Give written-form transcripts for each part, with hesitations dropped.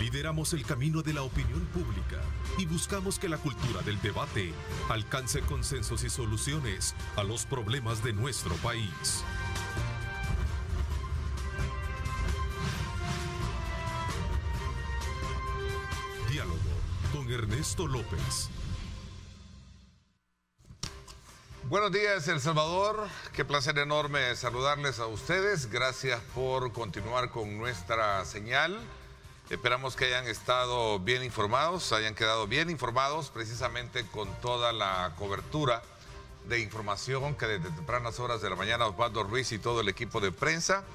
Lideramos el camino de la opinión pública y buscamos que la cultura del debate alcance consensos y soluciones a los problemas de nuestro país. Diálogo con Ernesto López. Buenos días, El Salvador. Qué placer enorme saludarles a ustedes. Gracias por continuar con nuestra señal. Esperamos que hayan estado bien informados, hayan quedado bien informados precisamente con toda la cobertura de información que desde tempranas horas de la mañana Osvaldo Ruiz y todo el equipo de prensa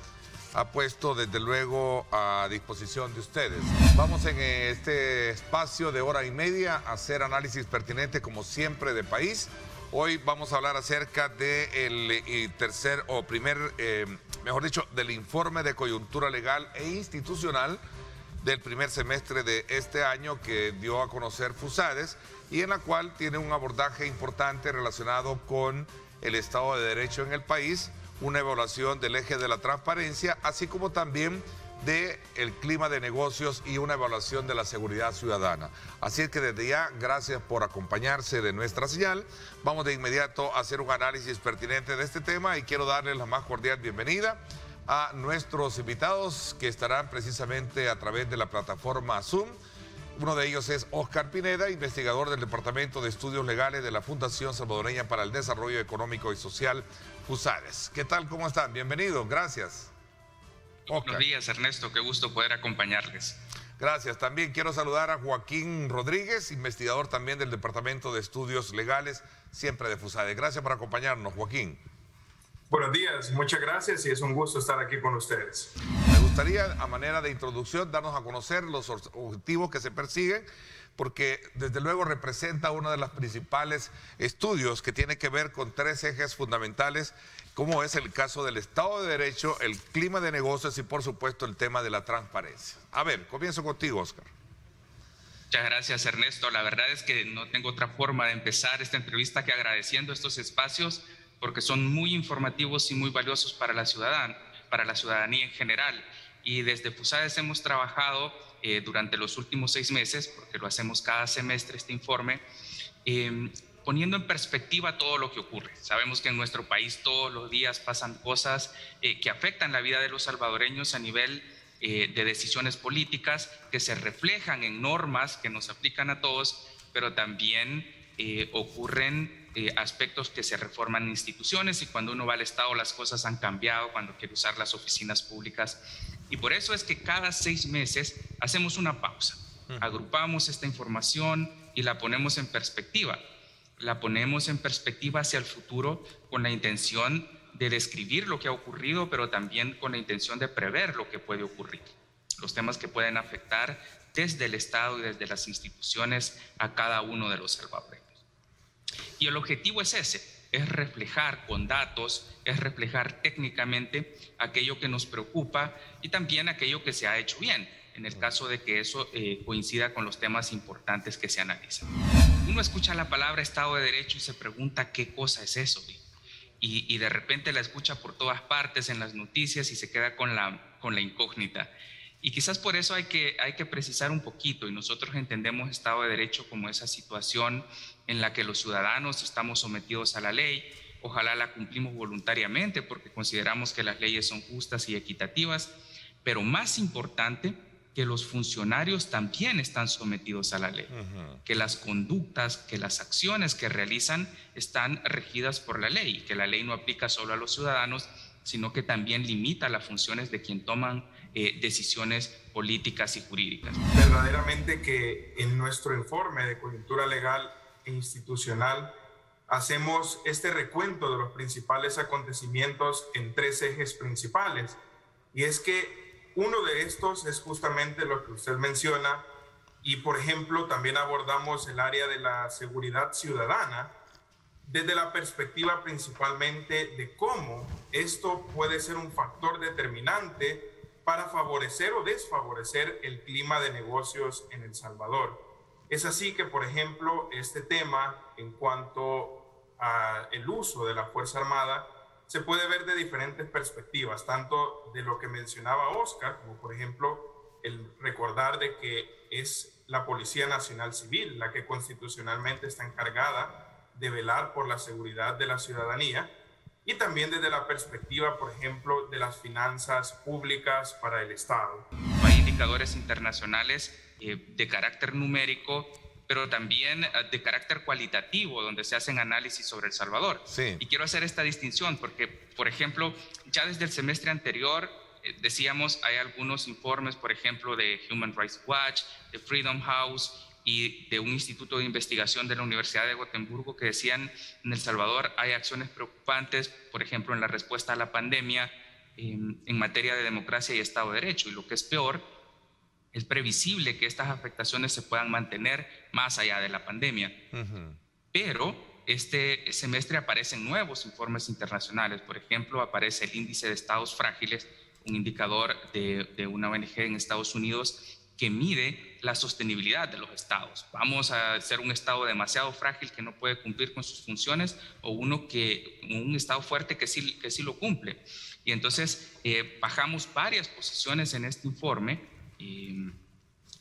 ha puesto desde luego a disposición de ustedes. Vamos en este espacio de hora y media a hacer análisis pertinente como siempre de país. Hoy vamos a hablar acerca del del informe de coyuntura legal e institucional del primer semestre de este año que dio a conocer FUSADES y en la cual tiene un abordaje importante relacionado con el Estado de Derecho en el país, una evaluación del eje de la transparencia, así como también del clima de negocios y una evaluación de la seguridad ciudadana. Así es que desde ya, gracias por acompañarse de nuestra señal. Vamos de inmediato a hacer un análisis pertinente de este tema y quiero darles la más cordial bienvenida a nuestros invitados que estarán precisamente a través de la plataforma Zoom. Uno de ellos es Óscar Pineda, investigador del Departamento de Estudios Legales de la Fundación Salvadoreña para el Desarrollo Económico y Social, FUSADES. ¿Qué tal? ¿Cómo están? Bienvenidos. Gracias. Buenos días, Ernesto. Qué gusto poder acompañarles. Gracias. También quiero saludar a Joaquín Rodríguez, investigador también del Departamento de Estudios Legales, siempre de FUSADES. Gracias por acompañarnos, Joaquín. Buenos días, muchas gracias y es un gusto estar aquí con ustedes. Me gustaría, a manera de introducción, darnos a conocer los objetivos que se persiguen, porque desde luego representa uno de los principales estudios que tiene que ver con tres ejes fundamentales, como es el caso del Estado de Derecho, el clima de negocios y por supuesto el tema de la transparencia. A ver, comienzo contigo, Óscar. Muchas gracias, Ernesto. La verdad es que no tengo otra forma de empezar esta entrevista que agradeciendo estos espacios porque son muy informativos y muy valiosos para la ciudadanía en general. Y desde FUSADES hemos trabajado durante los últimos 6 meses, porque lo hacemos cada semestre este informe, poniendo en perspectiva todo lo que ocurre. Sabemos que en nuestro país todos los días pasan cosas que afectan la vida de los salvadoreños a nivel de decisiones políticas que se reflejan en normas que nos aplican a todos, pero también ocurren aspectos que se reforman en instituciones y cuando uno va al Estado las cosas han cambiado cuando quiere usar las oficinas públicas. Y por eso es que cada 6 meses hacemos una pausa, agrupamos esta información y la ponemos en perspectiva. La ponemos en perspectiva hacia el futuro con la intención de describir lo que ha ocurrido, pero también con la intención de prever lo que puede ocurrir, los temas que pueden afectar desde el Estado y desde las instituciones a cada uno de los salvadoreños. Y el objetivo es ese, es reflejar con datos, es reflejar técnicamente aquello que nos preocupa y también aquello que se ha hecho bien, en el caso de que eso coincida con los temas importantes que se analizan. Uno escucha la palabra Estado de Derecho y se pregunta qué cosa es eso, y de repente la escucha por todas partes en las noticias y se queda con la incógnita. Y quizás por eso hay que precisar un poquito, y nosotros entendemos Estado de Derecho como esa situación en la que los ciudadanos estamos sometidos a la ley, ojalá la cumplimos voluntariamente porque consideramos que las leyes son justas y equitativas, pero más importante, que los funcionarios también están sometidos a la ley, que las conductas, que las acciones que realizan están regidas por la ley, que la ley no aplica solo a los ciudadanos, sino que también limita las funciones de quien toman decisiones políticas y jurídicas. Verdaderamente que en nuestro informe de coyuntura legal e institucional hacemos este recuento de los principales acontecimientos en 3 ejes principales. Y es que uno de estos es justamente lo que usted menciona y, por ejemplo, también abordamos el área de la seguridad ciudadana desde la perspectiva principalmente de cómo esto puede ser un factor determinante para favorecer o desfavorecer el clima de negocios en El Salvador. Es así que, por ejemplo, este tema en cuanto al uso de la Fuerza Armada se puede ver de diferentes perspectivas, tanto de lo que mencionaba Óscar, como por ejemplo el recordar de que es la Policía Nacional Civil la que constitucionalmente está encargada de velar por la seguridad de la ciudadanía, y también desde la perspectiva, por ejemplo, de las finanzas públicas para el Estado. Hay indicadores internacionales de carácter numérico, pero también de carácter cualitativo, donde se hacen análisis sobre El Salvador. Sí. Y quiero hacer esta distinción porque, por ejemplo, ya desde el semestre anterior, decíamos, hay algunos informes, por ejemplo, de Human Rights Watch, de Freedom House y de un instituto de investigación de la Universidad de Gotemburgo, que decían, en El Salvador hay acciones preocupantes, por ejemplo, en la respuesta a la pandemia, en materia de democracia y Estado de Derecho. Y lo que es peor, es previsible que estas afectaciones se puedan mantener más allá de la pandemia. Pero este semestre aparecen nuevos informes internacionales. Por ejemplo, aparece el índice de estados frágiles, un indicador de una ONG en Estados Unidos que mide la sostenibilidad de los estados. Vamos a ser un estado demasiado frágil que no puede cumplir con sus funciones, o un estado fuerte que sí lo cumple. Y entonces bajamos varias posiciones en este informe,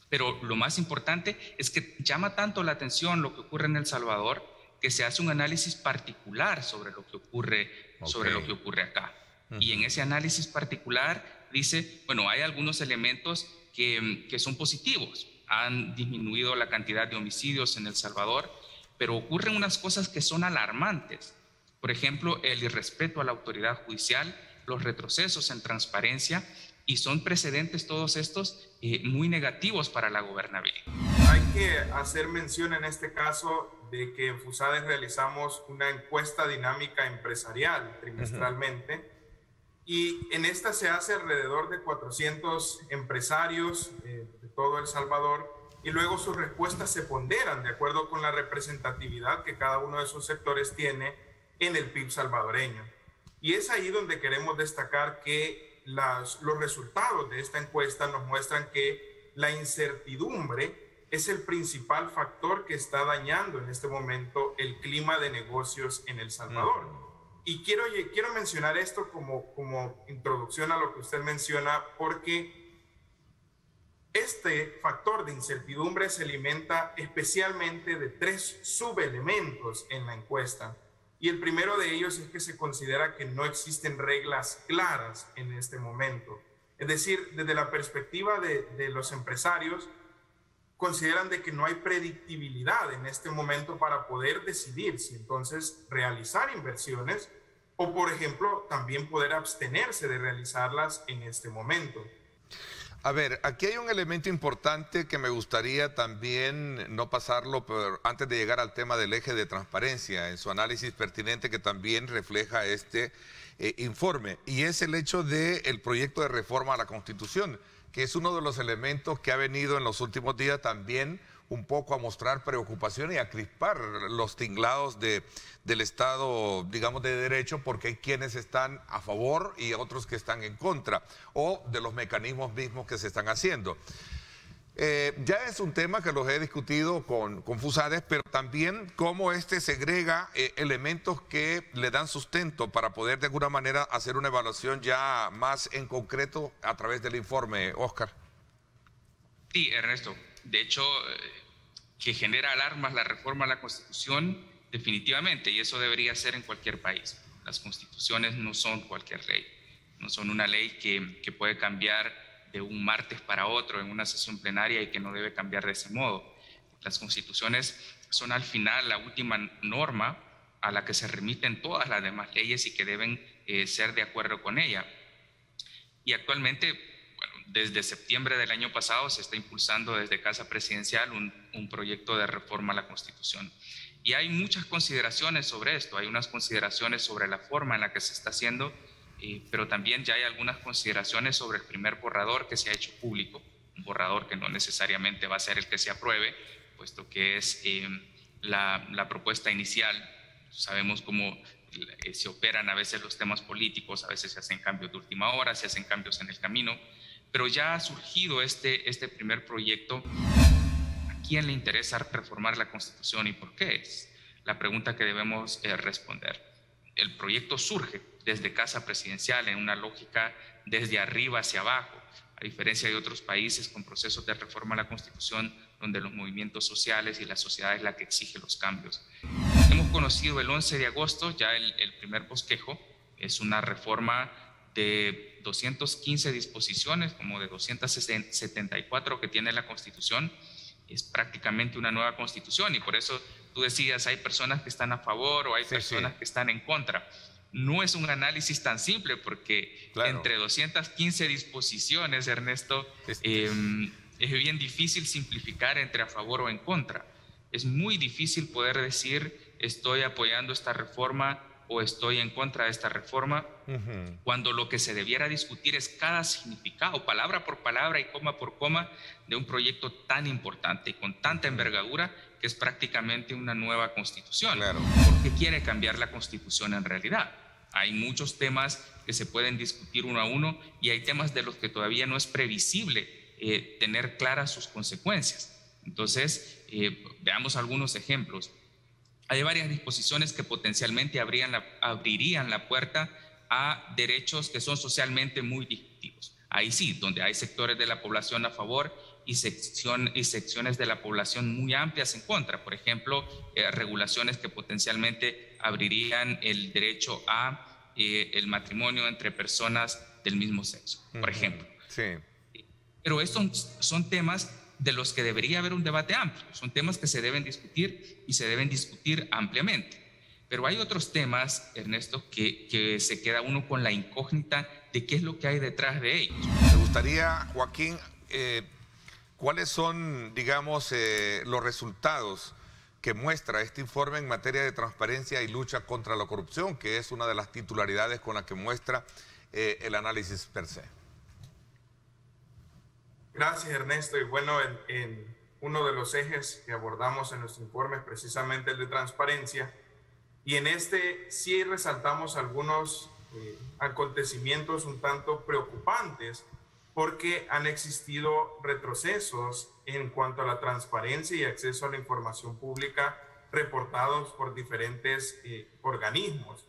pero lo más importante es que llama tanto la atención lo que ocurre en El Salvador, que se hace un análisis particular sobre lo que ocurre, sobre lo que ocurre acá. Y en ese análisis particular dice, bueno, hay algunos elementos que son positivos. Han disminuido la cantidad de homicidios en El Salvador, pero ocurren unas cosas que son alarmantes. Por ejemplo, el irrespeto a la autoridad judicial, los retrocesos en transparencia, y son precedentes todos estos muy negativos para la gobernabilidad. Hay que hacer mención en este caso de que en FUSADES realizamos una encuesta dinámica empresarial trimestralmente, y en esta se hace alrededor de 400 empresarios de todo El Salvador, y luego sus respuestas se ponderan de acuerdo con la representatividad que cada uno de esos sectores tiene en el PIB salvadoreño. Y es ahí donde queremos destacar que los resultados de esta encuesta nos muestran que la incertidumbre es el principal factor que está dañando en este momento el clima de negocios en El Salvador. Y quiero mencionar esto como introducción a lo que usted menciona, porque este factor de incertidumbre se alimenta especialmente de 3 subelementos en la encuesta. Y el primero de ellos es que se considera que no existen reglas claras en este momento. Es decir, desde la perspectiva de los empresarios, consideran de que no hay predictibilidad en este momento para poder decidir si entonces realizar inversiones o, por ejemplo, también poder abstenerse de realizarlas en este momento. A ver, aquí hay un elemento importante que me gustaría también no pasarlo, pero antes de llegar al tema del eje de transparencia, en su análisis pertinente que también refleja este informe, y es el hecho del proyecto de reforma a la Constitución, que es uno de los elementos que ha venido en los últimos días también un poco a mostrar preocupación y a crispar los tinglados del Estado, digamos, de derecho, porque hay quienes están a favor y otros que están en contra, o de los mecanismos mismos que se están haciendo. Ya es un tema que los he discutido con FUSADES, pero también cómo segrega elementos que le dan sustento para poder de alguna manera hacer una evaluación ya más en concreto a través del informe. Oscar. Sí, Ernesto. De hecho, que genera alarmas la reforma a la Constitución, definitivamente, y eso debería ser en cualquier país. Las constituciones no son cualquier ley, no son una ley que puede cambiar de un martes para otro en una sesión plenaria y que no debe cambiar de ese modo. Las constituciones son al final la última norma a la que se remiten todas las demás leyes y que deben ser de acuerdo con ella. Y actualmente, bueno, desde septiembre del año pasado se está impulsando desde Casa Presidencial un proyecto de reforma a la Constitución. Y hay muchas consideraciones sobre esto, hay unas consideraciones sobre la forma en la que se está haciendo, pero también ya hay algunas consideraciones sobre el primer borrador que se ha hecho público, un borrador que no necesariamente va a ser el que se apruebe, puesto que es la propuesta inicial. Sabemos cómo se operan a veces los temas políticos, a veces se hacen cambios de última hora, se hacen cambios en el camino, pero ya ha surgido este primer proyecto. ¿A quién le interesa reformar la Constitución y por qué? Es la pregunta que debemos responder. El proyecto surge desde Casa Presidencial en una lógica desde arriba hacia abajo, a diferencia de otros países con procesos de reforma a la Constitución, donde los movimientos sociales y la sociedad es la que exige los cambios. Hemos conocido el 11 de agosto ya el primer bosquejo. Es una reforma de 215 disposiciones, como de 274 que tiene la Constitución. Es prácticamente una nueva Constitución, y por eso tú decías, hay personas que están a favor o hay personas que están en contra. No es un análisis tan simple, porque entre 215 disposiciones, Ernesto, es bien difícil simplificar entre a favor o en contra. Es muy difícil poder decir estoy apoyando esta reforma o estoy en contra de esta reforma, cuando lo que se debiera discutir es cada significado, palabra por palabra y coma por coma, de un proyecto tan importante y con tanta envergadura, que es prácticamente una nueva Constitución. ¿Por qué quiere cambiar la Constitución en realidad? Hay muchos temas que se pueden discutir uno a uno, y hay temas de los que todavía no es previsible tener claras sus consecuencias. Entonces, veamos algunos ejemplos. Hay varias disposiciones que potencialmente abrirían la puerta a derechos que son socialmente muy discutidos. Ahí sí, donde hay sectores de la población a favor y secciones de la población muy amplias en contra. Por ejemplo, regulaciones que potencialmente abrirían el derecho a el matrimonio entre personas del mismo sexo, por ejemplo. Pero estos son temas de los que debería haber un debate amplio. Son temas que se deben discutir, y se deben discutir ampliamente. Pero hay otros temas, Ernesto, que se queda uno con la incógnita de qué es lo que hay detrás de ellos. Me gustaría, Joaquín, ¿cuáles son, digamos, los resultados que muestra este informe en materia de transparencia y lucha contra la corrupción, que es una de las titularidades con las que muestra el análisis per se? Gracias, Ernesto. Y bueno, en uno de los ejes que abordamos en nuestro informe es precisamente el de transparencia. Y en este sí resaltamos algunos acontecimientos un tanto preocupantes, porque han existido retrocesos en cuanto a la transparencia y acceso a la información pública reportados por diferentes organismos.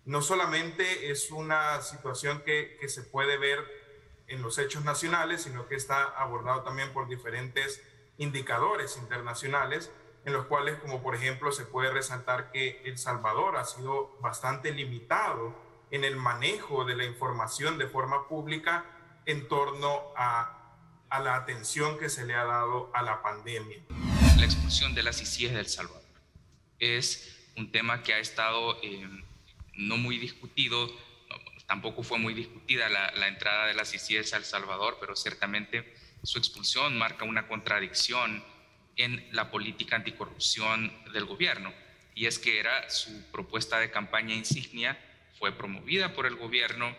No solamente es una situación que se puede ver en los hechos nacionales, sino que está abordado también por diferentes indicadores internacionales, en los cuales, como por ejemplo, se puede resaltar que El Salvador ha sido bastante limitado en el manejo de la información de forma pública en torno a la atención que se le ha dado a la pandemia. La expulsión de las ICIES de El Salvador es un tema que ha estado no muy discutido. Tampoco fue muy discutida la entrada de las ICIES a El Salvador, pero ciertamente su expulsión marca una contradicción en la política anticorrupción del gobierno. Y es que era su propuesta de campaña insignia, fue promovida por el gobierno,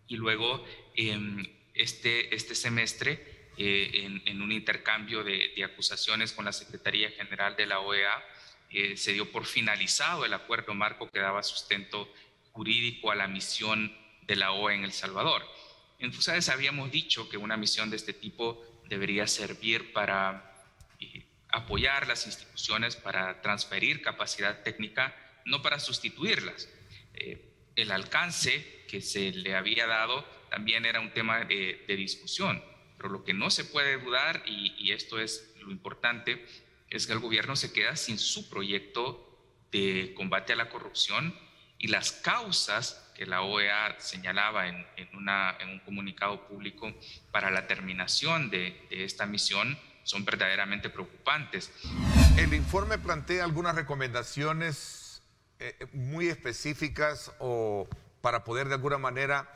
y luego este semestre, en un intercambio de acusaciones con la Secretaría General de la OEA, se dio por finalizado el acuerdo marco que daba sustento jurídico a la misión de la OEA en El Salvador. En FUSADES habíamos dicho que una misión de este tipo debería servir para apoyar las instituciones, para transferir capacidad técnica, no para sustituirlas. El alcance que se le había dado también era un tema de discusión, pero lo que no se puede dudar, y esto es lo importante, es que el gobierno se queda sin su proyecto de combate a la corrupción, y las causas que la OEA señalaba en un comunicado público para la terminación de esta misión son verdaderamente preocupantes. El informe plantea algunas recomendaciones muy específicas para poder de alguna manera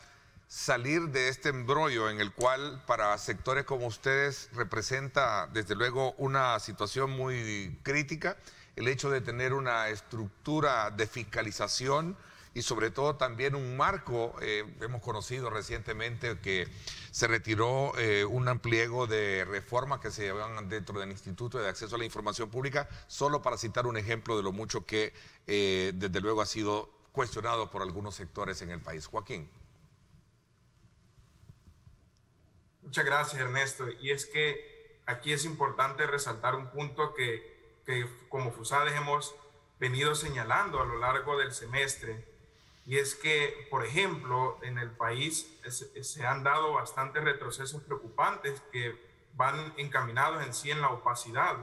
salir de este embrollo en el cual para sectores como ustedes representa desde luego una situación muy crítica el hecho de tener una estructura de fiscalización y sobre todo también un marco. Hemos conocido recientemente que se retiró un pliego de reformas que se llevaban dentro del Instituto de Acceso a la Información Pública, solo para citar un ejemplo de lo mucho que desde luego ha sido cuestionado por algunos sectores en el país. Joaquín. Muchas gracias, Ernesto. Y es que aquí es importante resaltar un punto que como FUSADES hemos venido señalando a lo largo del semestre, y es que, por ejemplo, en el país se han dado bastantes retrocesos preocupantes que van encaminados en sí en la opacidad,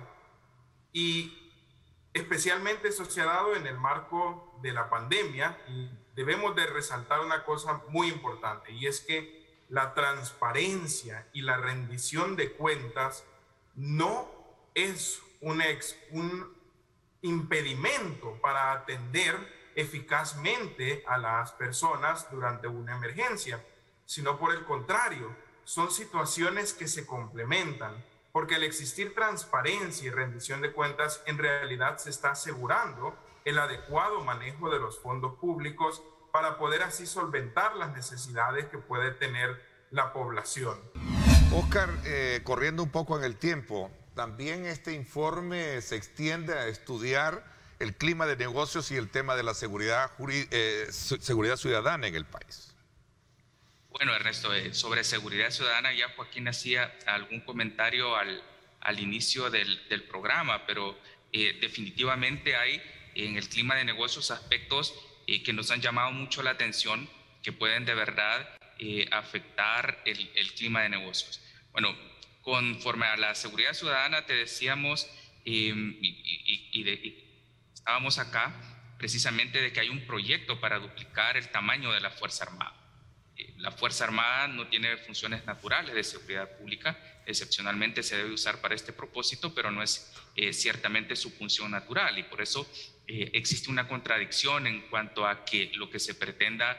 y especialmente eso se ha dado en el marco de la pandemia, y debemos de resaltar una cosa muy importante, y es que la transparencia y la rendición de cuentas no es un impedimento para atender eficazmente a las personas durante una emergencia, sino por el contrario, son situaciones que se complementan, porque al existir transparencia y rendición de cuentas, en realidad se está asegurando el adecuado manejo de los fondos públicos para poder así solventar las necesidades que puede tener la población. Oscar, corriendo un poco en el tiempo, también este informe se extiende a estudiar el clima de negocios y el tema de la seguridad ciudadana en el país. Bueno, Ernesto, sobre seguridad ciudadana ya Joaquín hacía algún comentario al inicio del programa, pero definitivamente hay en el clima de negocios aspectos que nos han llamado mucho la atención, que pueden de verdad afectar el clima de negocios. Bueno, conforme a la seguridad ciudadana, te decíamos, estábamos acá precisamente de que hay un proyecto para duplicar el tamaño de la Fuerza Armada. La Fuerza Armada no tiene funciones naturales de seguridad pública, excepcionalmente se debe usar para este propósito, pero no es ciertamente su función natural, y por eso existe una contradicción en cuanto a que lo que se pretenda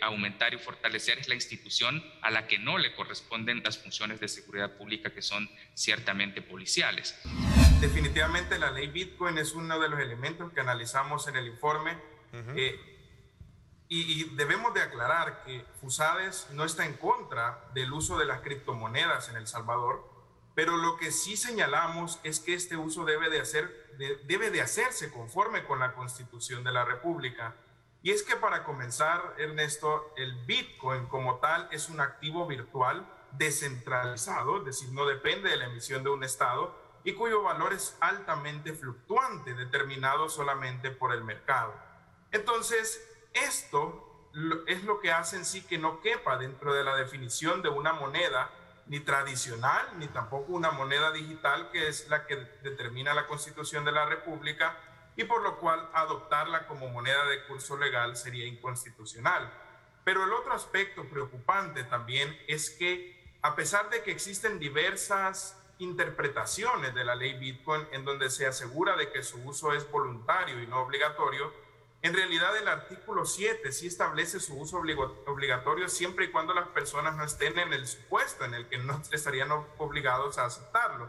aumentar y fortalecer es la institución a la que no le corresponden las funciones de seguridad pública, que son ciertamente policiales. Definitivamente la ley Bitcoin es uno de los elementos que analizamos en el informe. Y debemos de aclarar que FUSADES no está en contra del uso de las criptomonedas en El Salvador, pero lo que sí señalamos es que este uso debe de hacerse conforme con la Constitución de la República. Y es que para comenzar, Ernesto, el Bitcoin como tal es un activo virtual descentralizado, es decir, no depende de la emisión de un Estado, y cuyo valor es altamente fluctuante, determinado solamente por el mercado. Entonces, esto es lo que hace en sí que no quepa dentro de la definición de una moneda ni tradicional, ni tampoco una moneda digital, que es la que determina la Constitución de la República, y por lo cual adoptarla como moneda de curso legal sería inconstitucional. Pero el otro aspecto preocupante también es que, a pesar de que existen diversas interpretaciones de la ley Bitcoin en donde se asegura de que su uso es voluntario y no obligatorio, en realidad el artículo 7 sí establece su uso obligatorio siempre y cuando las personas no estén en el supuesto en el que no estarían obligados a aceptarlo.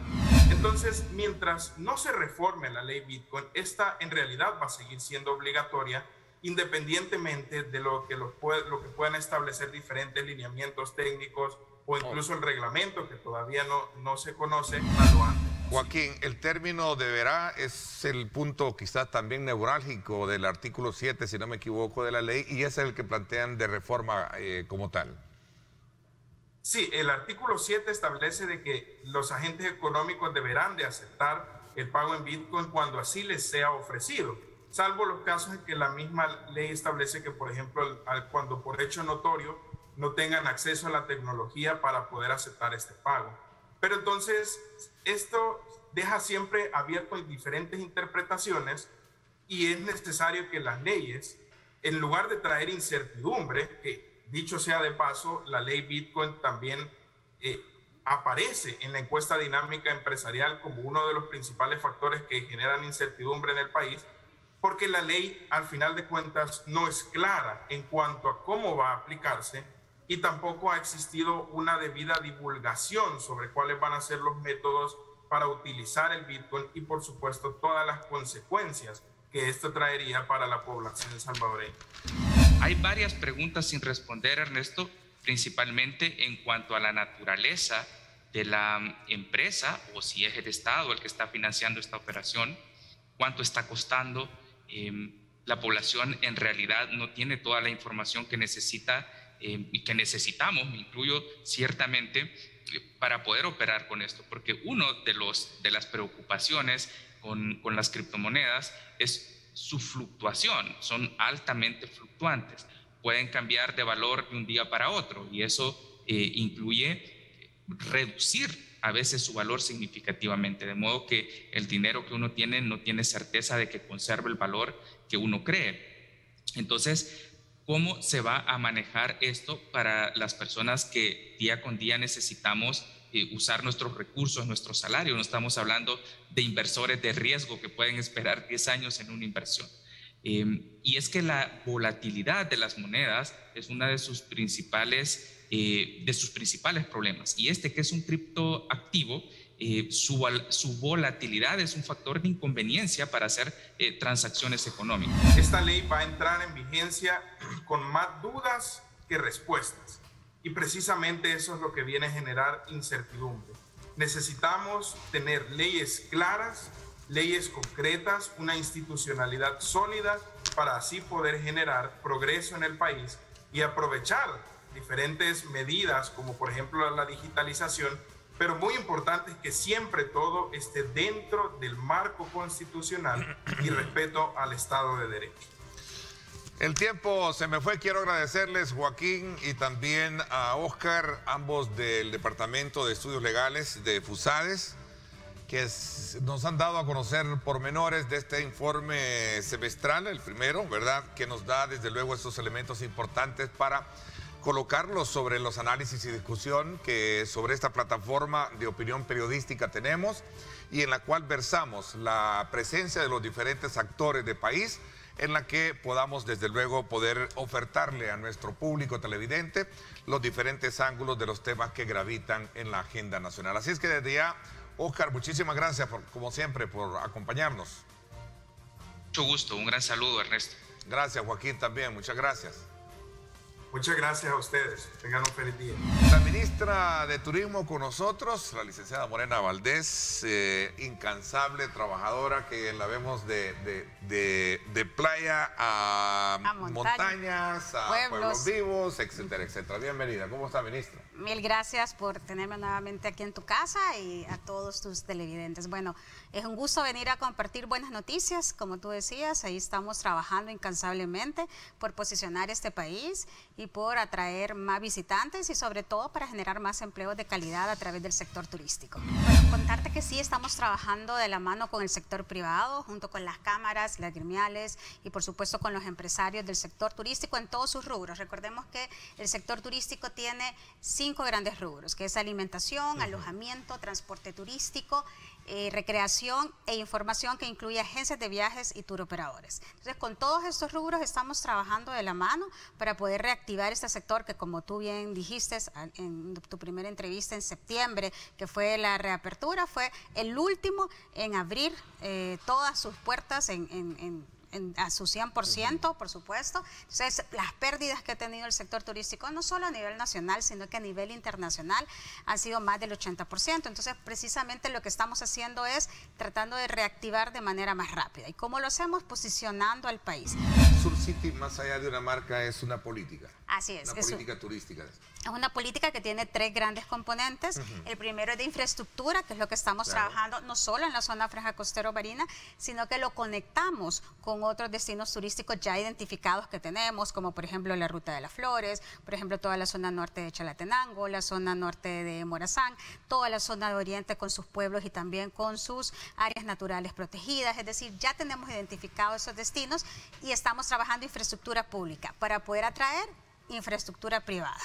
Entonces, mientras no se reforme la ley Bitcoin, esta en realidad va a seguir siendo obligatoria, independientemente de lo que puedan establecer diferentes lineamientos técnicos o incluso el reglamento, que todavía no se conoce a lo antes. Joaquín, el término deberá es el punto quizás también neurálgico del artículo 7, si no me equivoco, de la ley, y es el que plantean de reforma como tal. Sí, el artículo 7 establece de que los agentes económicos deberán de aceptar el pago en Bitcoin cuando así les sea ofrecido, salvo los casos en que la misma ley establece que, por ejemplo, cuando por hecho notorio no tengan acceso a la tecnología para poder aceptar este pago. Pero entonces, esto deja siempre abierto diferentes interpretaciones, y es necesario que las leyes, en lugar de traer incertidumbre, que dicho sea de paso, la ley Bitcoin también aparece en la encuesta dinámica empresarial como uno de los principales factores que generan incertidumbre en el país, porque la ley, al final de cuentas, no es clara en cuanto a cómo va a aplicarse, y tampoco ha existido una debida divulgación sobre cuáles van a ser los métodos para utilizar el Bitcoin y, por supuesto, todas las consecuencias que esto traería para la población salvadoreña. Hay varias preguntas sin responder, Ernesto, principalmente en cuanto a la naturaleza de la empresa, o si es el Estado el que está financiando esta operación, cuánto está costando. La población en realidad no tiene toda la información que necesita y que necesitamos, me incluyo ciertamente, para poder operar con esto, porque uno de las preocupaciones con las criptomonedas es su fluctuación, son altamente fluctuantes, pueden cambiar de valor de un día para otro y eso incluye reducir a veces su valor significativamente, de modo que el dinero que uno tiene no tiene certeza de que conserve el valor que uno cree. Entonces, ¿cómo se va a manejar esto para las personas que día con día necesitamos usar nuestros recursos, nuestro salario? No estamos hablando de inversores de riesgo que pueden esperar 10 años en una inversión. Y es que la volatilidad de las monedas es una de sus principales problemas. Y que es un criptoactivo, su volatilidad es un factor de inconveniencia para hacer transacciones económicas. Esta ley va a entrar en vigencia con más dudas que respuestas. Y precisamente eso es lo que viene a generar incertidumbre. Necesitamos tener leyes claras, leyes concretas, una institucionalidad sólida para así poder generar progreso en el país y aprovechar diferentes medidas como por ejemplo la digitalización, pero muy importante es que siempre todo esté dentro del marco constitucional y respeto al Estado de Derecho. El tiempo se me fue. Quiero agradecerles, Joaquín, y también a Oscar, ambos del Departamento de Estudios Legales de FUSADES, que nos han dado a conocer pormenores de este informe semestral, el primero, ¿verdad?, que nos da desde luego estos elementos importantes para colocarlos sobre los análisis y discusión que sobre esta plataforma de opinión periodística tenemos y en la cual versamos la presencia de los diferentes actores del país, en la que podamos desde luego poder ofertarle a nuestro público televidente los diferentes ángulos de los temas que gravitan en la agenda nacional. Así es que desde ya, Oscar, muchísimas gracias como siempre por acompañarnos. Mucho gusto, un gran saludo, Ernesto. Gracias, Joaquín, también, muchas gracias. Muchas gracias a ustedes. Tengan un feliz día. La ministra de Turismo con nosotros, la licenciada Morena Valdés, incansable trabajadora que la vemos de playa a montañas, a pueblos vivos, etcétera, etcétera. Bienvenida. ¿Cómo está, ministra? Mil gracias por tenerme nuevamente aquí en tu casa y a todos tus televidentes. Bueno, es un gusto venir a compartir buenas noticias, como tú decías, ahí estamos trabajando incansablemente por posicionar este país y por atraer más visitantes y sobre todo para generar más empleos de calidad a través del sector turístico. Bueno, contarte que sí estamos trabajando de la mano con el sector privado, junto con las cámaras, las gremiales y por supuesto con los empresarios del sector turístico en todos sus rubros. Recordemos que el sector turístico tiene 5 grandes rubros, que es alimentación, alojamiento, transporte turístico, recreación e información, que incluye agencias de viajes y turoperadores. Entonces, con todos estos rubros estamos trabajando de la mano para poder reactivar este sector que, como tú bien dijiste en tu primera entrevista en septiembre, que fue la reapertura, fue el último en abrir todas sus puertas a su 100%, por supuesto. Entonces, las pérdidas que ha tenido el sector turístico, no solo a nivel nacional, sino que a nivel internacional, han sido más del 80%. Entonces, precisamente lo que estamos haciendo es tratando de reactivar de manera más rápida. ¿Y cómo lo hacemos? Posicionando al país. Sur City, más allá de una marca, es una política. Así es. Una política turística. Es una política que tiene 3 grandes componentes. El primero es de infraestructura, que es lo que estamos trabajando no solo en la zona franja costero marina, sino que lo conectamos con otros destinos turísticos ya identificados que tenemos, como por ejemplo la Ruta de las Flores, por ejemplo toda la zona norte de Chalatenango, la zona norte de Morazán, toda la zona de Oriente con sus pueblos y también con sus áreas naturales protegidas. Es decir, ya tenemos identificados esos destinos y estamos trabajando infraestructura pública para poder atraer infraestructura privada.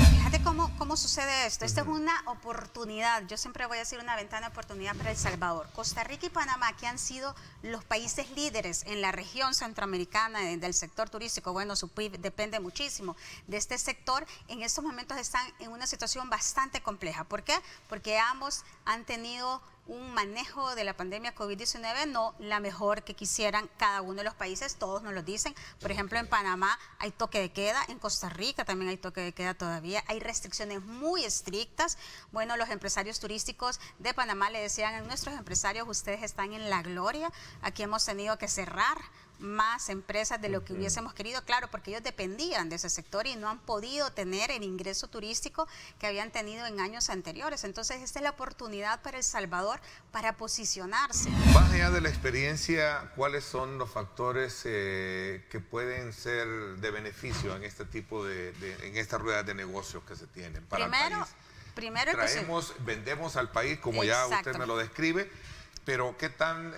Fíjate cómo sucede esto. Esta es una oportunidad, yo siempre voy a decir una ventana de oportunidad para El Salvador. Costa Rica y Panamá, que han sido los países líderes en la región centroamericana del sector turístico, bueno, su PIB depende muchísimo de este sector, en estos momentos están en una situación bastante compleja. ¿Por qué? Porque ambos han tenido un manejo de la pandemia COVID-19 no la mejor que quisieran cada uno de los países, todos nos lo dicen. Por ejemplo, en Panamá hay toque de queda, en Costa Rica también hay toque de queda todavía, hay restricciones muy estrictas. Bueno, los empresarios turísticos de Panamá le decían a nuestros empresarios, ustedes están en la gloria, aquí hemos tenido que cerrar más empresas de lo que hubiésemos querido, claro, porque ellos dependían de ese sector y no han podido tener el ingreso turístico que habían tenido en años anteriores. Entonces, esta es la oportunidad para El Salvador para posicionarse. Más allá de la experiencia, ¿cuáles son los factores que pueden ser de beneficio en este tipo en estas ruedas de negocios que se tienen para el país? Primero vendemos al país, como ya usted me lo describe, pero ¿qué tan,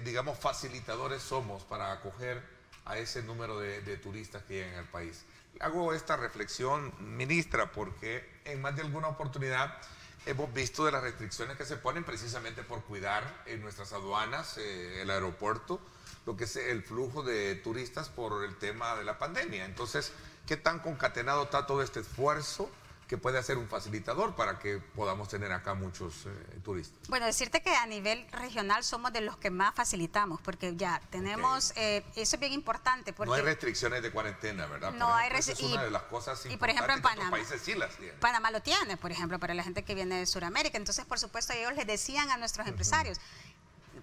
digamos, facilitadores somos para acoger a ese número de turistas que llegan al país? Hago esta reflexión, ministra, porque en más de alguna oportunidad hemos visto de las restricciones que se ponen precisamente por cuidar en nuestras aduanas, el aeropuerto, lo que es el flujo de turistas por el tema de la pandemia. Entonces, ¿qué tan concatenado está todo este esfuerzo que puede hacer un facilitador para que podamos tener acá muchos turistas? Bueno, decirte que a nivel regional somos de los que más facilitamos, porque ya tenemos, eso es bien importante. Porque no hay restricciones de cuarentena, ¿verdad? No hay restricciones. Es una de las cosas importantes. Y por ejemplo en Panamá, otros países sí las tienen. Panamá lo tiene, por ejemplo, para la gente que viene de Sudamérica. Entonces, por supuesto, ellos les decían a nuestros empresarios,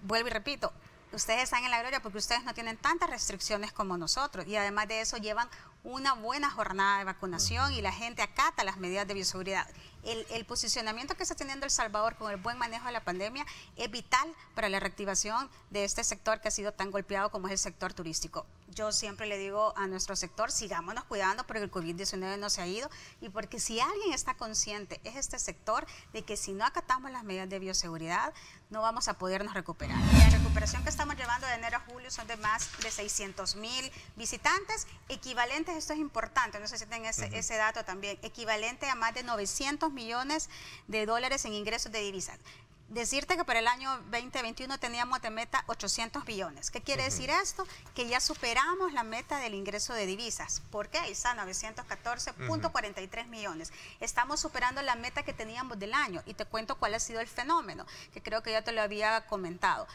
vuelvo y repito, ustedes están en la gloria porque ustedes no tienen tantas restricciones como nosotros, y además de eso llevan una buena jornada de vacunación y la gente acata las medidas de bioseguridad. El posicionamiento que está teniendo El Salvador con el buen manejo de la pandemia es vital para la reactivación de este sector que ha sido tan golpeado como es el sector turístico. Yo siempre le digo a nuestro sector, sigámonos cuidando porque el COVID-19 no se ha ido, y porque si alguien está consciente es este sector de que si no acatamos las medidas de bioseguridad no vamos a podernos recuperar. La recuperación que estamos llevando de enero a julio son de más de 600,000 visitantes, equivalentes, esto es importante, no sé si tienen ese dato también, equivalente a más de 900 millones de dólares en ingresos de divisas. Decirte que para el año 2021 teníamos de meta 800 billones. ¿Qué quiere decir esto? Que ya superamos la meta del ingreso de divisas. ¿Por qué? Ahí está, 914.43 millones. Estamos superando la meta que teníamos del año. Y te cuento cuál ha sido el fenómeno, que creo que ya te lo había comentado.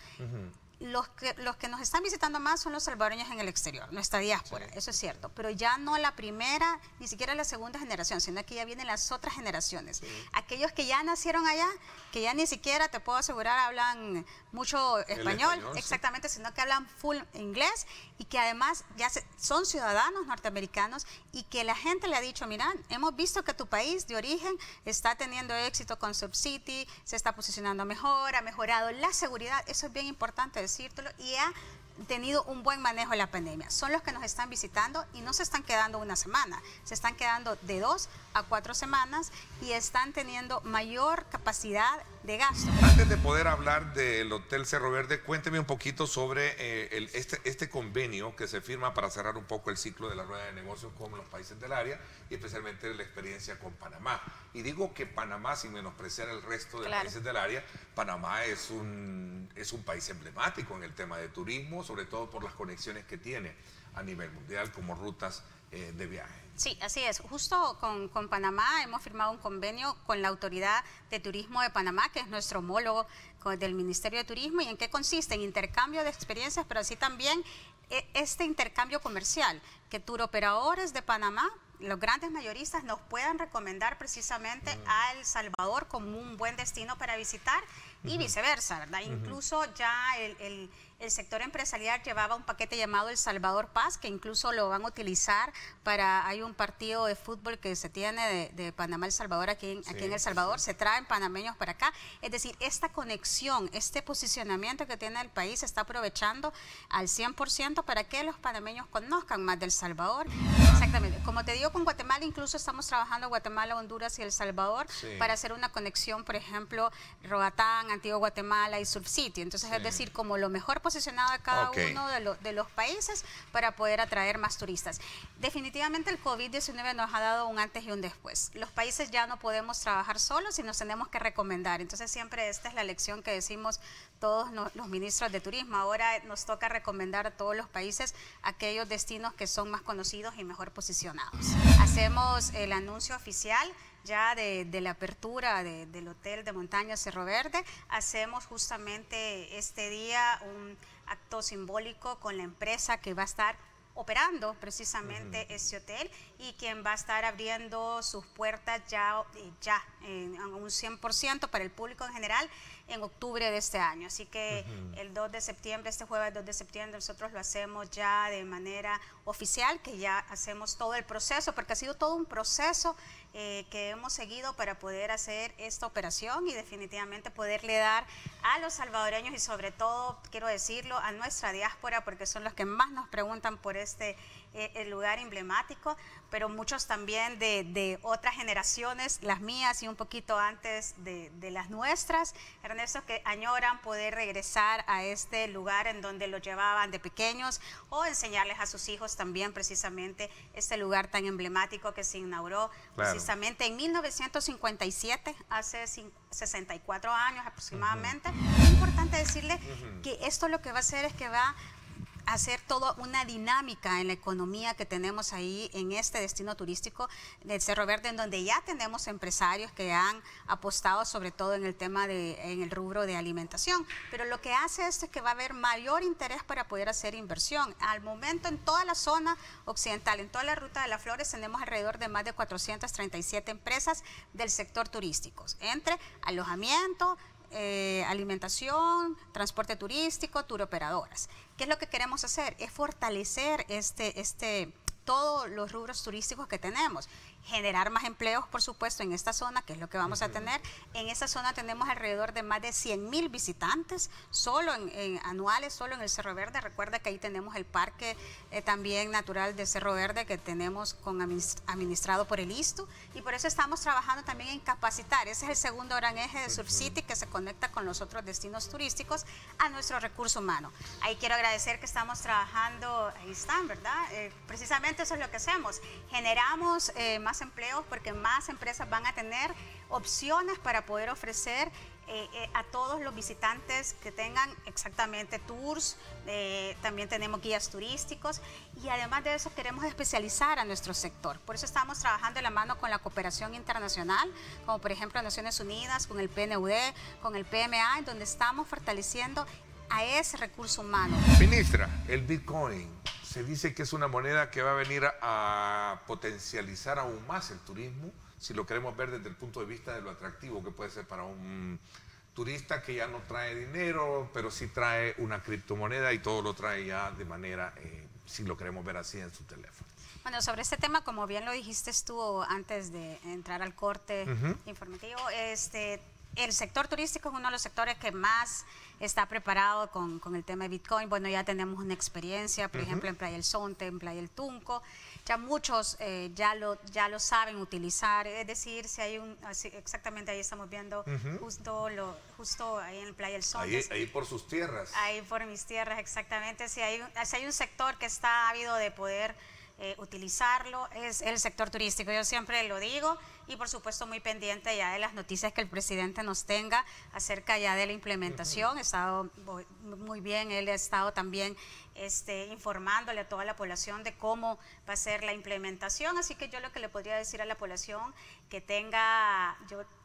Los que nos están visitando más son los salvadoreños en el exterior, nuestra diáspora, eso es cierto, pero ya no la primera, ni siquiera la segunda generación, sino que ya vienen las otras generaciones. Aquellos que ya nacieron allá, que ya ni siquiera, te puedo asegurar, hablan mucho español, exactamente, sino que hablan full inglés, y que además ya son ciudadanos norteamericanos, y que la gente le ha dicho, mira, hemos visto que tu país de origen está teniendo éxito con SubCity, se está posicionando mejor, ha mejorado la seguridad, eso es bien importante decírtelo, y ha tenido un buen manejo de la pandemia. Son los que nos están visitando y no se están quedando una semana, se están quedando de 2 a 4 semanas y están teniendo mayor capacidad de gasto. Antes de poder hablar del Hotel Cerro Verde, cuénteme un poquito sobre este convenio que se firma para cerrar un poco el ciclo de la rueda de negocios con los países del área y especialmente la experiencia con Panamá. Y digo que Panamá, sin menospreciar el resto de países del área, Panamá es un país emblemático en el tema de turismo, sobre todo por las conexiones que tiene a nivel mundial como rutas de viaje. Sí, así es. Justo con Panamá hemos firmado un convenio con la Autoridad de Turismo de Panamá, que es nuestro homólogo del Ministerio de Turismo. ¿Y en qué consiste? En intercambio de experiencias, pero así también este intercambio comercial, que turoperadores de Panamá, los grandes mayoristas, nos puedan recomendar precisamente a El Salvador como un buen destino para visitar y viceversa, ¿verdad? Incluso ya el sector empresarial llevaba un paquete llamado El Salvador Paz, que incluso lo van a utilizar hay un partido de fútbol que se tiene de Panamá El Salvador aquí en El Salvador, se traen panameños para acá. Es decir, esta conexión, este posicionamiento que tiene el país se está aprovechando al 100% para que los panameños conozcan más del Salvador. Exactamente. Como te digo, con Guatemala incluso estamos trabajando Guatemala, Honduras y El Salvador para hacer una conexión, por ejemplo, Roatán, Antigua Guatemala y SubCity. Entonces, es decir, como lo mejor posicionado de cada uno de los países para poder atraer más turistas. Definitivamente el COVID-19 nos ha dado un antes y un después. Los países ya no podemos trabajar solos y nos tenemos que recomendar. Entonces siempre esta es la lección que decimos todos los ministros de turismo. Ahora nos toca recomendar a todos los países aquellos destinos que son más conocidos y mejor posicionados. Hacemos el anuncio oficial ya de la apertura del Hotel de Montaña Cerro Verde. Hacemos justamente este día un acto simbólico con la empresa que va a estar operando precisamente este hotel y quien va a estar abriendo sus puertas ya en un 100% para el público en general en octubre de este año. Así que el 2 de septiembre, este jueves 2 de septiembre, nosotros lo hacemos ya de manera oficial, que ya hacemos todo el proceso, porque ha sido todo un proceso que hemos seguido para poder hacer esta operación y definitivamente poderle dar a los salvadoreños y sobre todo, quiero decirlo, a nuestra diáspora, porque son los que más nos preguntan por este el lugar emblemático, pero muchos también de otras generaciones, las mías y un poquito antes de las nuestras, Ernesto, que añoran poder regresar a este lugar en donde los llevaban de pequeños o enseñarles a sus hijos también precisamente este lugar tan emblemático que se inauguró precisamente en 1957, hace 64 años aproximadamente. Es importante decirle que esto lo que va a hacer es que va hacer toda una dinámica en la economía que tenemos ahí en este destino turístico del Cerro Verde, en donde ya tenemos empresarios que han apostado sobre todo en el tema en el rubro de alimentación, pero lo que hace esto es que va a haber mayor interés para poder hacer inversión. Al momento en toda la zona occidental, en toda la Ruta de las Flores, tenemos alrededor de más de 437 empresas del sector turístico, entre alojamiento, alimentación, transporte turístico, turoperadoras. ¿Qué es lo que queremos hacer? Es fortalecer todos los rubros turísticos que tenemos, generar más empleos, por supuesto, en esta zona, que es lo que vamos a tener. En esta zona tenemos alrededor de más de 100,000 visitantes, solo anuales, solo en el Cerro Verde. Recuerda que ahí tenemos el parque también natural de Cerro Verde, que tenemos administrado por el ISTU, y por eso estamos trabajando también en capacitar. Ese es el segundo gran eje de Surcity, que se conecta con los otros destinos turísticos a nuestro recurso humano. Ahí quiero agradecer que estamos trabajando, ahí están, ¿verdad? Precisamente eso es lo que hacemos. Generamos más empleos porque más empresas van a tener opciones para poder ofrecer a todos los visitantes que tengan exactamente tours, también tenemos guías turísticos y además de eso queremos especializar a nuestro sector. Por eso estamos trabajando de la mano con la cooperación internacional, como por ejemplo Naciones Unidas, con el PNUD, con el PMA, en donde estamos fortaleciendo a ese recurso humano. Ministra, el Bitcoin se dice que es una moneda que va a venir a potencializar aún más el turismo, si lo queremos ver desde el punto de vista de lo atractivo que puede ser para un turista que ya no trae dinero, pero sí trae una criptomoneda y todo lo trae ya de manera, si lo queremos ver así, en su teléfono. Bueno, sobre este tema, como bien lo dijiste tú antes de entrar al corte informativo, el sector turístico es uno de los sectores que más está preparado con el tema de Bitcoin. Bueno, ya tenemos una experiencia, por ejemplo, en Playa El Zonte, en Playa El Tunco. Ya muchos ya lo saben utilizar. Es decir, si hay exactamente ahí estamos viendo justo ahí en Playa El Zonte. Ahí por sus tierras. Ahí por mis tierras, exactamente. Si hay un sector que está ávido de poder utilizarlo, es el sector turístico. Yo siempre lo digo y por supuesto muy pendiente ya de las noticias que el presidente nos tenga acerca ya de la implementación. Ha estado muy bien, él ha estado también informándole a toda la población de cómo va a ser la implementación, así que yo lo que le podría decir a la población que tenga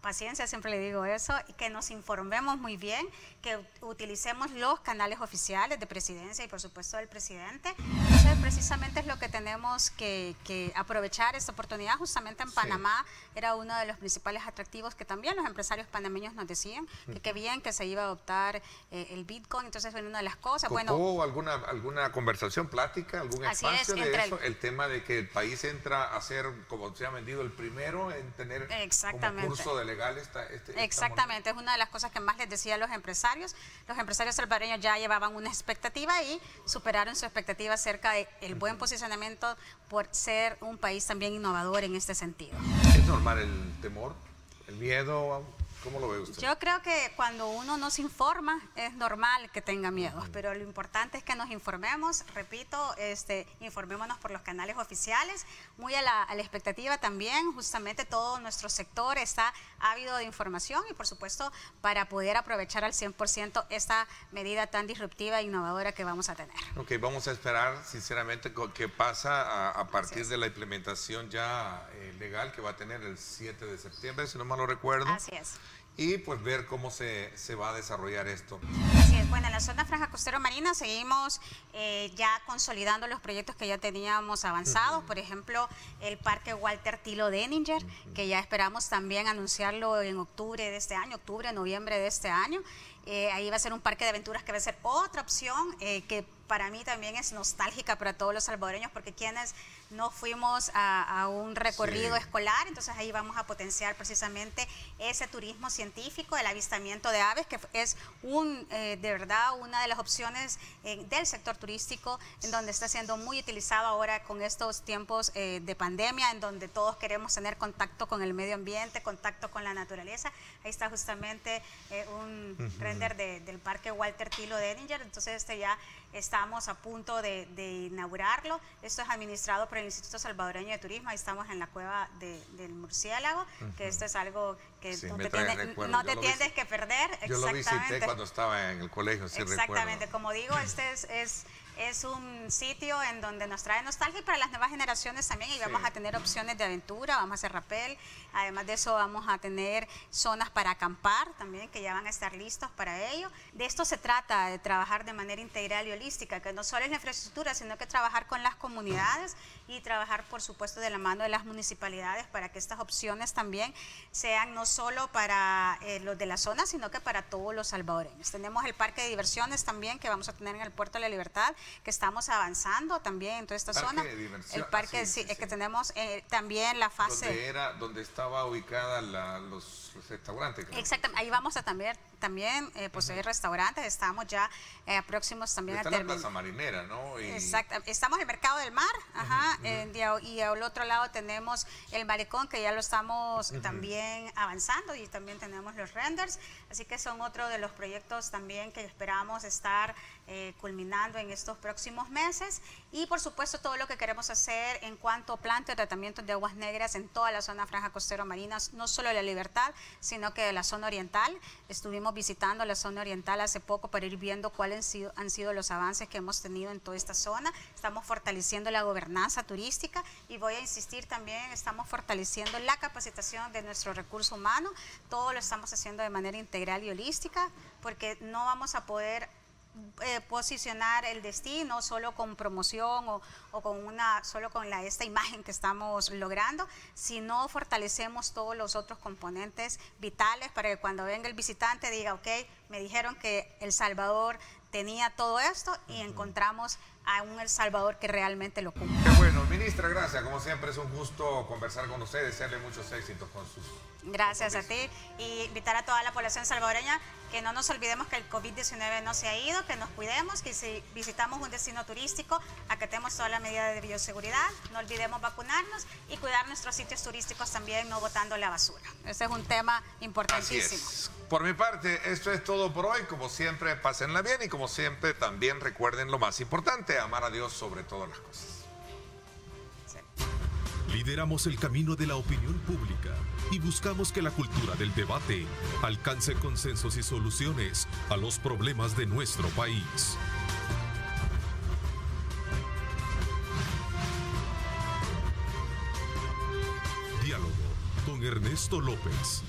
paciencia, siempre le digo eso, y que nos informemos muy bien, que utilicemos los canales oficiales de presidencia y por supuesto del presidente. Entonces precisamente es lo que tenemos que aprovechar esta oportunidad. Justamente en Panamá era uno de los principales atractivos que también los empresarios panameños nos decían, que qué bien que se iba a adoptar el Bitcoin. Entonces fue una de las cosas. ¿Hubo alguna conversación, plática, algún espacio de eso? El tema de que el país entra a ser, como se ha vendido, el primero en tener como curso de legal exactamente, es una de las cosas que más les decía a los empresarios. Los empresarios salvadoreños ya llevaban una expectativa y superaron su expectativa acerca del buen posicionamiento por ser un país también innovador en este sentido. ¿Es normal el temor, el miedo? ¿Cómo lo ve usted? Yo creo que cuando uno no se informa es normal que tenga miedos, pero lo importante es que nos informemos, repito, informémonos por los canales oficiales, muy a la expectativa también. Justamente todo nuestro sector está ávido de información y por supuesto para poder aprovechar al 100% esta medida tan disruptiva e innovadora que vamos a tener. Ok, vamos a esperar sinceramente qué pasa a partir de la implementación ya legal que va a tener el 7 de septiembre, si no mal lo recuerdo. Así es. y pues ver cómo se va a desarrollar esto. Así es, bueno, en la zona franja costero marina seguimos ya consolidando los proyectos que ya teníamos avanzados, por ejemplo, el Parque Walter Tilo Denninger, que ya esperamos también anunciarlo en octubre de este año, noviembre de este año. Ahí va a ser un parque de aventuras que va a ser otra opción que para mí también es nostálgica para todos los salvadoreños, porque quienes no fuimos a un recorrido escolar, entonces ahí vamos a potenciar precisamente ese turismo científico, el avistamiento de aves, que es de verdad una de las opciones del sector turístico, en donde está siendo muy utilizado ahora con estos tiempos de pandemia, en donde todos queremos tener contacto con el medio ambiente, contacto con la naturaleza. Ahí está justamente un render del Parque Walter Tilo Denninger, entonces ya estamos a punto de inaugurarlo. Esto es administrado por el Instituto Salvadoreño de Turismo. Ahí estamos en la cueva del murciélago, que esto es algo que sí, no te tienes que perder. Yo lo visité cuando estaba en el colegio, sí. Exactamente, recuerdo. como digo, este es un sitio en donde nos trae nostalgia, y para las nuevas generaciones también, y vamos a tener opciones de aventura, vamos a hacer rappel, además de eso vamos a tener zonas para acampar también, que ya van a estar listos para ello. De esto se trata, de trabajar de manera integral y holística, que no solo es la infraestructura, sino que trabajar con las comunidades y trabajar, por supuesto, de la mano de las municipalidades para que estas opciones también sean no solo para los de la zona, sino que para todos los salvadoreños. Tenemos el parque de diversiones también que vamos a tener en el Puerto de la Libertad, que estamos avanzando también en toda esta zona. El parque que tenemos también la fase... Donde estaba ubicada los restaurantes. Exactamente, ahí vamos a también poseer restaurantes, estamos ya próximos también a terminar. Está la Plaza Marinera, ¿no? Exacto, estamos en el Mercado del Mar, y al otro lado tenemos el Malecón, que ya lo estamos también avanzando, y también tenemos los renders, así que son otro de los proyectos también que esperamos estar culminando en estos próximos meses, y por supuesto todo lo que queremos hacer en cuanto a planta y tratamiento de aguas negras en toda la zona franja costero marina, no solo de la Libertad, sino que de la zona oriental. Estuvimos visitando la zona oriental hace poco para ir viendo cuáles han sido los avances que hemos tenido en toda esta zona. Estamos fortaleciendo la gobernanza turística, y voy a insistir también, estamos fortaleciendo la capacitación de nuestro recurso humano. Todo lo estamos haciendo de manera integral y holística, porque no vamos a poder posicionar el destino solo con promoción o con esta imagen que estamos logrando, si no fortalecemos todos los otros componentes vitales para que cuando venga el visitante diga, ok, me dijeron que El Salvador tenía todo esto, y encontramos a un El Salvador que realmente lo cumple. Qué bueno, ministra, gracias. Como siempre es un gusto conversar con usted, desearle muchos éxitos con sus... Gracias a ti, y invitar a toda la población salvadoreña que no nos olvidemos que el COVID-19 no se ha ido, que nos cuidemos, que si visitamos un destino turístico, acatemos toda la medida de bioseguridad, no olvidemos vacunarnos y cuidar nuestros sitios turísticos también, no botando la basura. Ese es un tema importantísimo. Así es. Por mi parte, esto es todo por hoy. Como siempre, pásenla bien, y como siempre también recuerden lo más importante, amar a Dios sobre todas las cosas. Lideramos el camino de la opinión pública y buscamos que la cultura del debate alcance consensos y soluciones a los problemas de nuestro país. Diálogo con Ernesto López.